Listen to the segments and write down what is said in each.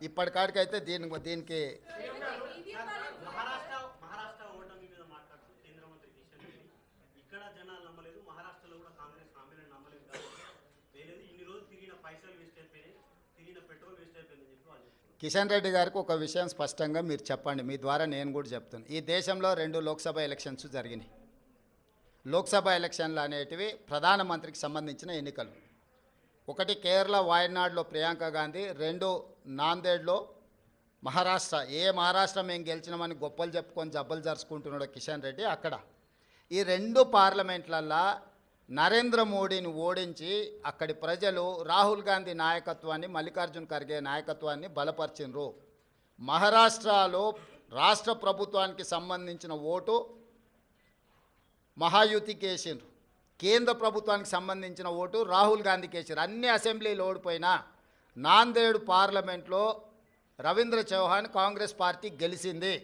ఇప్పటికాడికైతే దీనికి మహారాష్ట్ర మహారాష్ట్ర ఓటమి మీద మాట్లాడుతూ కేంద్ర మంత్రి కిషన్ రెడ్డి ఇక్కడ జనాలు నమ్మలేదు, మహారాష్ట్రలో కూడా కాంగ్రెస్ హామీలను నమ్మలేదు కాబట్టి లేదు ఇన్ని రోజులు తిరిగిన పైసలు వేస్ట్ అయిపోయినాయి, తిరిగిన పెట్రోల్ వేస్ట్ అయిపోయిందని చెప్పి వాళ్ళు చెప్తున్నారు. కిషన్ రెడ్డి గారికి ఒక విషయం స్పష్టంగా మీరు చెప్పండి, మీ ద్వారా నేను కూడా చెప్తాను. ఈ దేశంలో 2 లోక్సభ ఎలక్షన్స్ జరిగినాయి. లోక్సభ ఎలక్షన్లు అనేటివి ప్రధానమంత్రికి సంబంధించిన ఎన్నికలు. ఒకటి కేరళ వాయనాడ్లో ప్రియాంక గాంధీ, 2 నాందేడ్లో మహారాష్ట్ర. మహారాష్ట్ర మేము గెలిచినామని గొప్పలు చెప్పుకొని జబ్బలు జరుచుకుంటున్నాడు కిషన్ రెడ్డి. అక్కడ ఈ 2 పార్లమెంట్లల్లో నరేంద్ర మోడీని ఓడించి అక్కడి ప్రజలు రాహుల్ గాంధీ నాయకత్వాన్ని, మల్లికార్జున్ ఖర్గే నాయకత్వాన్ని బలపరిచినారు. మహారాష్ట్రలో రాష్ట్ర ప్రభుత్వానికి సంబంధించిన ఓటు మహాయుతికి వేసిండ్రు, కేంద్ర ప్రభుత్వానికి సంబంధించిన ఓటు రాహుల్ గాంధీకి వేసారు. అన్ని అసెంబ్లీలు ఓడిపోయినా నాందేడ్ పార్లమెంట్లో రవీంద్ర చౌహాన్ కాంగ్రెస్ పార్టీ గెలిచింది.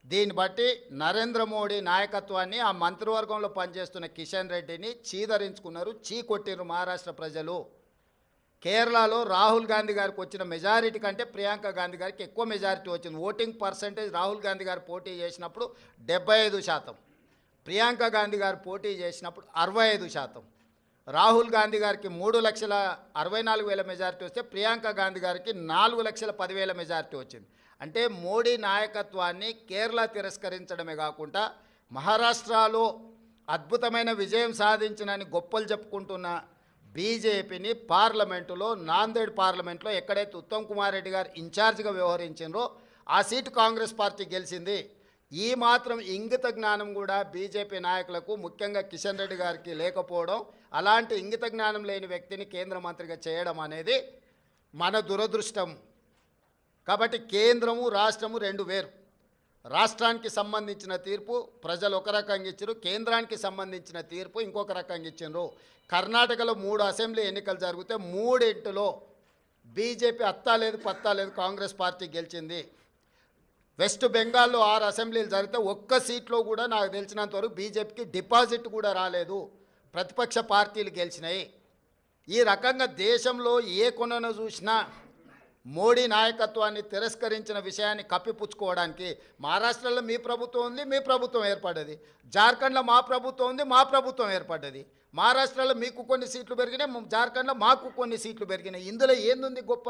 దీన్ని బట్టి నరేంద్ర మోడీ నాయకత్వాన్ని, ఆ మంత్రివర్గంలో పనిచేస్తున్న కిషన్ రెడ్డిని చీదరించుకున్నారు, చీకొట్టిరు మహారాష్ట్ర ప్రజలు. కేరళలో రాహుల్ గాంధీ గారికి వచ్చిన మెజారిటీ కంటే ప్రియాంక గాంధీ గారికి ఎక్కువ మెజారిటీ వచ్చింది. ఓటింగ్ పర్సంటేజ్ రాహుల్ గాంధీ గారు పోటీ చేసినప్పుడు 75%, ప్రియాంక గాంధీ గారు పోటీ చేసినప్పుడు 65%. రాహుల్ గాంధీ గారికి 3,64,000 మెజారిటీ వస్తే ప్రియాంక గాంధీ గారికి 4,10,000 మెజారిటీ వచ్చింది. అంటే మోడీ నాయకత్వాన్ని కేరళ తిరస్కరించడమే కాకుండా మహారాష్ట్రలో అద్భుతమైన విజయం సాధించినని గొప్పలు చెప్పుకుంటున్న బీజేపీని పార్లమెంటులో, నాందేడ్ పార్లమెంట్లో ఎక్కడైతే ఉత్తమ్ కుమార్ రెడ్డి గారు ఇన్ఛార్జిగా వ్యవహరించారో ఆ సీటు కాంగ్రెస్ పార్టీ గెలిచింది. ఈ మాత్రం ఇంగిత జ్ఞానం కూడా బీజేపీ నాయకులకు, ముఖ్యంగా కిషన్ రెడ్డి గారికి లేకపోవడం, అలాంటి ఇంగిత జ్ఞానం లేని వ్యక్తిని కేంద్ర మంత్రిగా చేయడం అనేది మన దురదృష్టం. కాబట్టి కేంద్రము రాష్ట్రము 2 వేరు. రాష్ట్రానికి సంబంధించిన తీర్పు ప్రజలు ఒక రకంగా ఇచ్చారు, కేంద్రానికి సంబంధించిన తీర్పు ఇంకొక రకంగా ఇచ్చారు. కర్ణాటకలో 3 అసెంబ్లీ ఎన్నికలు జరిగితే 3 బీజేపీ అత్తా లేదు పత్తా లేదు కాంగ్రెస్ పార్టీ గెలిచింది. వెస్ట్ బెంగాల్లో 6 అసెంబ్లీలు జరిగితే ఒక్క సీట్లో కూడా నాకు తెలిసినంత వరకు బీజేపీకి డిపాజిట్ కూడా రాలేదు, ప్రతిపక్ష పార్టీలు గెలిచినాయి. ఈ రకంగా దేశంలో ఏ కొనను చూసినా మోడీ నాయకత్వాన్ని తిరస్కరించిన విషయాన్ని కప్పిపుచ్చుకోవడానికి మహారాష్ట్రలో మీ ప్రభుత్వం ఉంది, మీ ప్రభుత్వం ఏర్పడ్డది. జార్ఖండ్లో మా ప్రభుత్వం ఉంది, మా ప్రభుత్వం ఏర్పడ్డది. మహారాష్ట్రలో మీకు కొన్ని సీట్లు పెరిగినాయి, జార్ఖండ్లో మాకు కొన్ని సీట్లు పెరిగినాయి. ఇందులో ఏందుంది గొప్ప?